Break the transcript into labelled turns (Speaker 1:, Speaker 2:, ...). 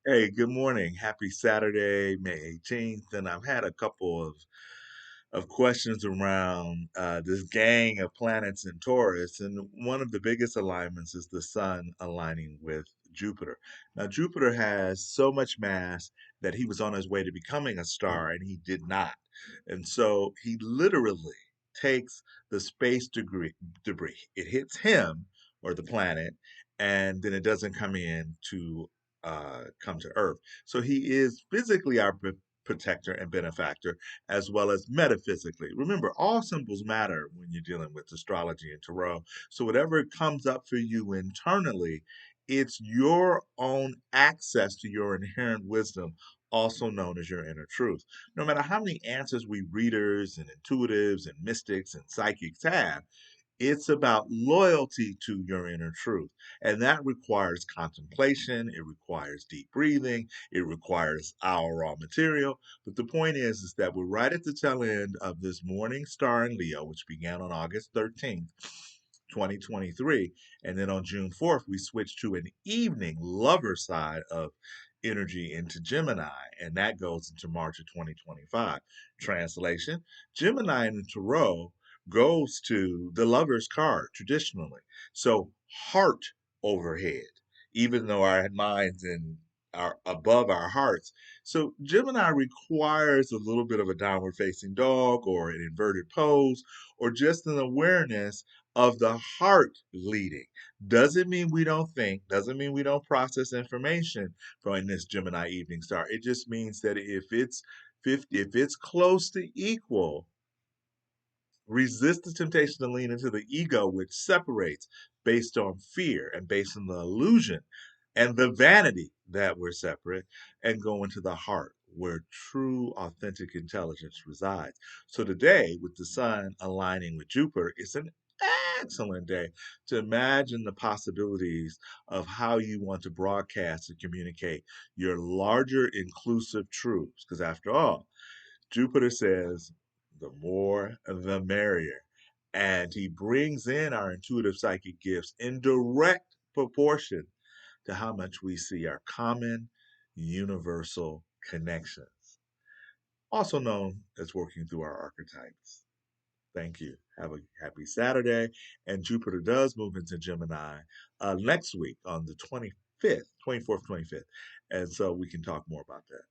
Speaker 1: Hey, good morning. Happy Saturday, May 18th. And I've had a couple of questions around this gang of planets in Taurus. And one of the biggest alignments is the sun aligning with Jupiter. Now, Jupiter has so much mass that he was on his way to becoming a star, and he did not. And so he literally takes the debris. It hits him or the planet, and then it doesn't come in to come to Earth. So he is physically our protector and benefactor, as well as metaphysically. Remember, all symbols matter when you're dealing with astrology and tarot. So whatever comes up for you internally, it's your own access to your inherent wisdom, also known as your inner truth. No matter how many answers we readers and intuitives and mystics and psychics have, it's about loyalty to your inner truth. And that requires contemplation, it requires deep breathing, it requires our raw material. But the point is that we're right at the tail end of this morning star in Leo, which began on August 13th. 2023. And then on June 4th, we switched to an evening lover side of energy into Gemini, and that goes into March of 2025. Translation: Gemini in the Tarot goes to the lover's card traditionally. So heart overhead, even though our minds and are above our hearts. So Gemini requires a little bit of a downward facing dog or an inverted pose or just an awareness of the heart leading. Doesn't mean we don't think, doesn't mean we don't process information from this Gemini evening star. It just means that if it's 50, if it's close to equal, resist the temptation to lean into the ego, which separates based on fear and based on the illusion and the vanity that we're separate, and go into the heart where true, authentic intelligence resides. So today, with the sun aligning with Jupiter, it's an excellent day to imagine the possibilities of how you want to broadcast and communicate your larger inclusive truths. Because after all, Jupiter says, the more the merrier. And he brings in our intuitive psychic gifts in direct proportion to how much we see our common universal connections, also known as working through our archetypes. Thank you. Have a happy Saturday. And Jupiter does move into Gemini next week on the 25th, 24th, 25th. And so we can talk more about that.